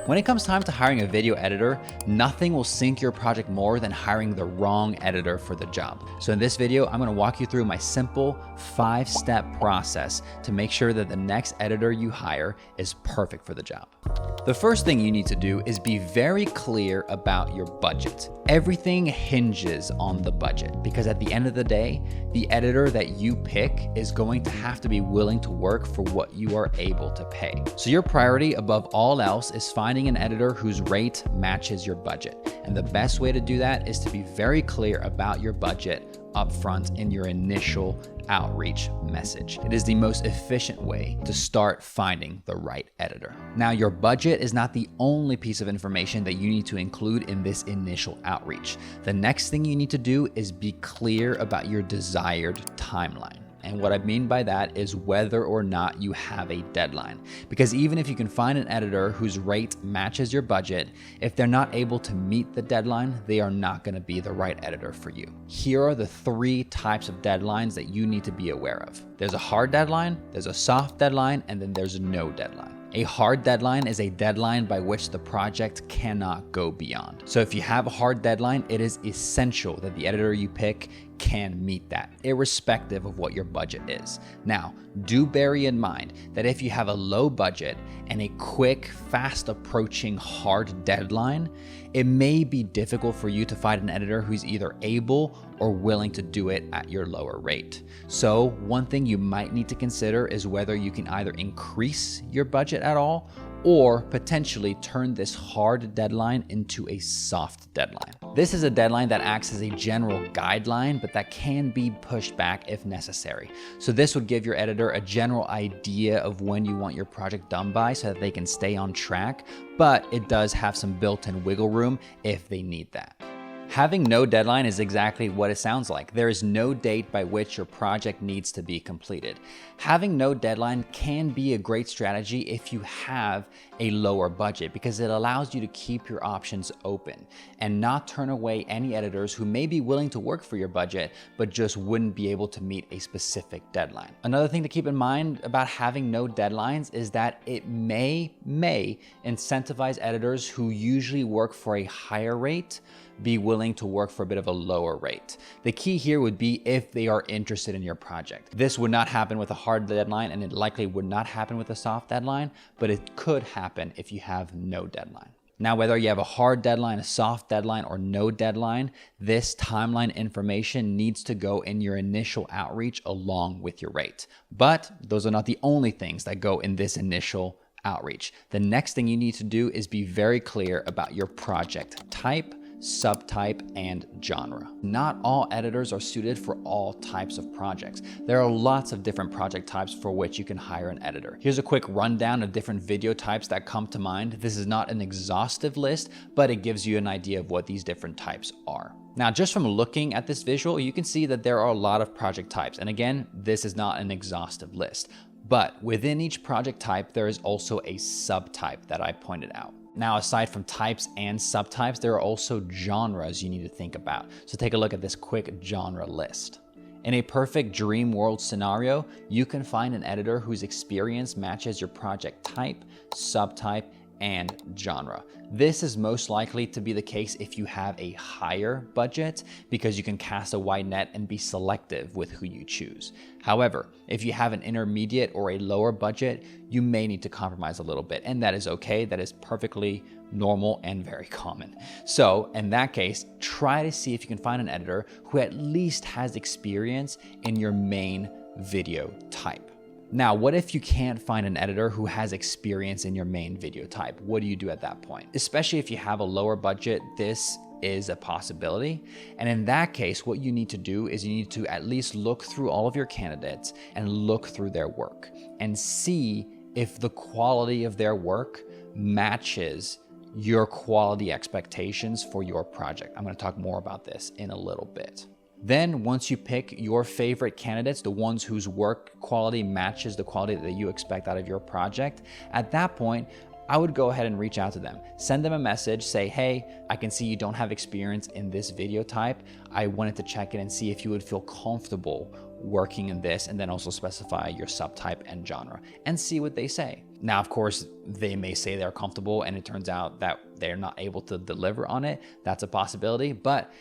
When it comes time to hiring a video editor, nothing will sink your project more than hiring the wrong editor for the job. So in this video, I'm gonna walk you through my simple 5-step process to make sure that the next editor you hire is perfect for the job. The first thing you need to do is be very clear about your budget. Everything hinges on the budget because at the end of the day, the editor that you pick is going to have to be willing to work for what you are able to pay. So your priority above all else is finding an editor whose rate matches your budget. And the best way to do that is to be very clear about your budget upfront in your initial outreach message. It is the most efficient way to start finding the right editor. Now, your budget is not the only piece of information that you need to include in this initial outreach. The next thing you need to do is be clear about your desired timeline. And what I mean by that is whether or not you have a deadline. Because even if you can find an editor whose rate matches your budget, if they're not able to meet the deadline, they are not going to be the right editor for you. Here are the 3 types of deadlines that you need to be aware of. There's a hard deadline, there's a soft deadline, and then there's no deadline. A hard deadline is a deadline by which the project cannot go beyond. So if you have a hard deadline, it is essential that the editor you pick can meet that, irrespective of what your budget is. Now, do bear in mind that if you have a low budget and a quick, fast approaching hard deadline, it may be difficult for you to find an editor who's either able or willing to do it at your lower rate. So one thing you might need to consider is whether you can either increase your budget at all or potentially turn this hard deadline into a soft deadline. This is a deadline that acts as a general guideline, but that can be pushed back if necessary. So this would give your editor a general idea of when you want your project done by so that they can stay on track, but it does have some built-in wiggle room if they need that. Having no deadline is exactly what it sounds like. There is no date by which your project needs to be completed. Having no deadline can be a great strategy if you have a lower budget because it allows you to keep your options open and not turn away any editors who may be willing to work for your budget but just wouldn't be able to meet a specific deadline. Another thing to keep in mind about having no deadlines is that it may incentivize editors who usually work for a higher rate be willing to work for a bit of a lower rate. The key here would be if they are interested in your project. This would not happen with a hard deadline, and it likely would not happen with a soft deadline, but it could happen if you have no deadline. Now, whether you have a hard deadline, a soft deadline, or no deadline, this timeline information needs to go in your initial outreach along with your rate. But those are not the only things that go in this initial outreach. The next thing you need to do is be very clear about your project type, subtype, and genre. Not all editors are suited for all types of projects. There are lots of different project types for which you can hire an editor. Here's a quick rundown of different video types that come to mind. This is not an exhaustive list, but it gives you an idea of what these different types are. Now, just from looking at this visual, you can see that there are a lot of project types. And again, this is not an exhaustive list, but within each project type, there is also a subtype that I pointed out. Now, aside from types and subtypes, there are also genres you need to think about. So take a look at this quick genre list. In a perfect dream world scenario, you can find an editor whose experience matches your project type, subtype, and genre. This is most likely to be the case if you have a higher budget because you can cast a wide net and be selective with who you choose. However, if you have an intermediate or a lower budget, you may need to compromise a little bit, and that is okay. That is perfectly normal and very common. So in that case, try to see if you can find an editor who at least has experience in your main video type. Now, what if you can't find an editor who has experience in your main video type? What do you do at that point? Especially if you have a lower budget, this is a possibility. And in that case, what you need to do is you need to at least look through all of your candidates and look through their work and see if the quality of their work matches your quality expectations for your project. I'm going to talk more about this in a little bit. Then once you pick your favorite candidates, the ones whose work quality matches the quality that you expect out of your project, at that point, I would go ahead and reach out to them. Send them a message, say, hey, I can see you don't have experience in this video type. I wanted to check in and see if you would feel comfortable working in this, and then also specify your subtype and genre and see what they say. Now, of course, they may say they're comfortable and it turns out that they're not able to deliver on it. That's a possibility. But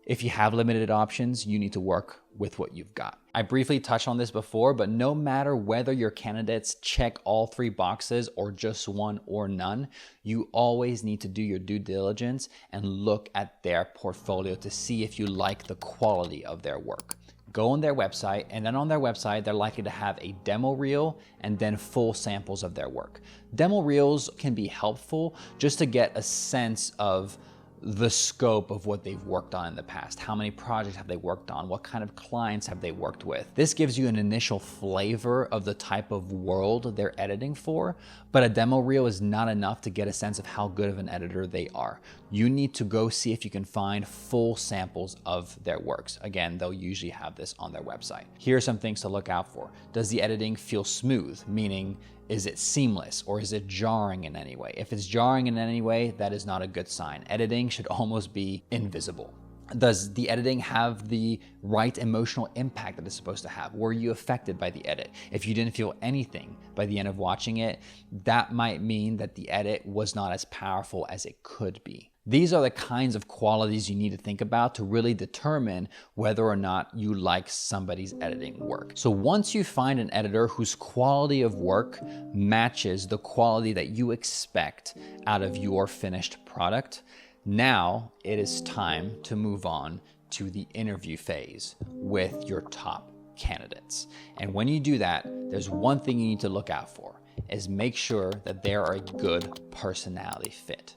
if you have limited options, you need to work with what you've got. I briefly touched on this before, but no matter whether your candidates check all 3 boxes or just one or none, you always need to do your due diligence and look at their portfolio to see if you like the quality of their work. Go on their website, and then on their website, they're likely to have a demo reel and then full samples of their work. Demo reels can be helpful just to get a sense of the scope of what they've worked on in the past. How many projects have they worked on? What kind of clients have they worked with? This gives you an initial flavor of the type of world they're editing for, but a demo reel is not enough to get a sense of how good of an editor they are. You need to go see if you can find full samples of their works. Again, they'll usually have this on their website. Here are some things to look out for. Does the editing feel smooth? Meaning, is it seamless or is it jarring in any way? If it's jarring in any way, that is not a good sign. Editing should almost be invisible. Does the editing have the right emotional impact that it's supposed to have? Were you affected by the edit? If you didn't feel anything by the end of watching it, that might mean that the edit was not as powerful as it could be. These are the kinds of qualities you need to think about to really determine whether or not you like somebody's editing work. So once you find an editor whose quality of work matches the quality that you expect out of your finished product, now it is time to move on to the interview phase with your top candidates. And when you do that, there's one thing you need to look out for, is make sure that they are a good personality fit.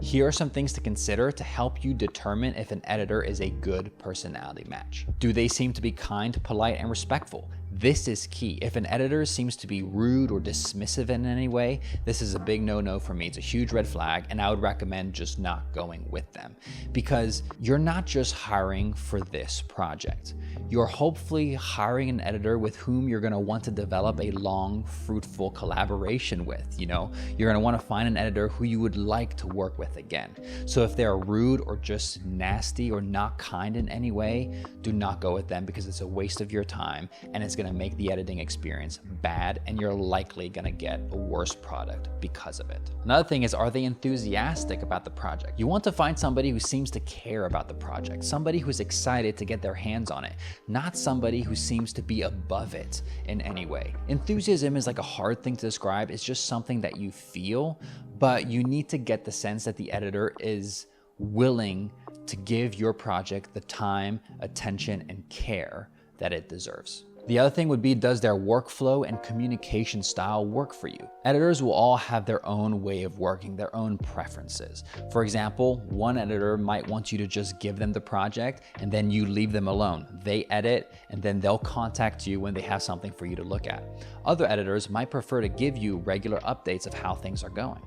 Here are some things to consider to help you determine if an editor is a good personality match. Do they seem to be kind, polite, and respectful? This is key. If an editor seems to be rude or dismissive in any way, this is a big no-no for me. It's a huge red flag, and I would recommend just not going with them, because you're not just hiring for this project. You're hopefully hiring an editor with whom you're going to want to develop a long, fruitful collaboration with. You're going to want to find an editor who you would like to work with again. So if they're rude or just nasty or not kind in any way, do not go with them, because it's a waste of your time and it's going to make the editing experience bad, and you're likely going to get a worse product because of it. Another thing is, are they enthusiastic about the project? You want to find somebody who seems to care about the project, somebody who's excited to get their hands on it, not somebody who seems to be above it in any way. Enthusiasm is like a hard thing to describe. It's just something that you feel, but you need to get the sense that the editor is willing to give your project the time, attention, and care that it deserves. The other thing would be, does their workflow and communication style work for you? Editors will all have their own way of working, their own preferences. For example, one editor might want you to just give them the project and then you leave them alone. They edit and then they'll contact you when they have something for you to look at. Other editors might prefer to give you regular updates of how things are going.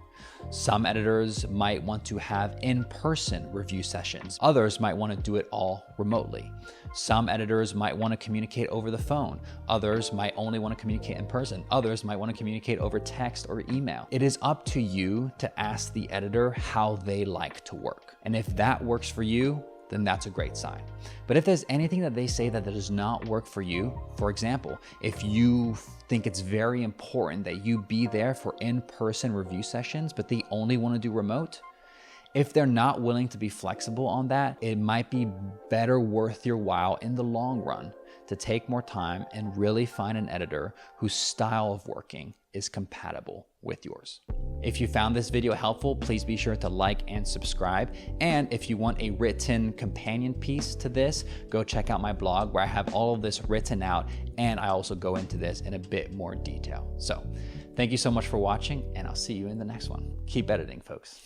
Some editors might want to have in-person review sessions. Others might want to do it all remotely. Some editors might want to communicate over the phone. Others might only want to communicate in person. Others might want to communicate over text or email. It is up to you to ask the editor how they like to work. And if that works for you, then that's a great sign. But if there's anything that they say that does not work for you, for example, if you think it's very important that you be there for in-person review sessions, but they only want to do remote, if they're not willing to be flexible on that, it might be better worth your while in the long run to take more time and really find an editor whose style of working is compatible with yours. If you found this video helpful, please be sure to like and subscribe. And if you want a written companion piece to this, go check out my blog where I have all of this written out, and I also go into this in a bit more detail. So thank you so much for watching, and I'll see you in the next one. Keep editing, folks.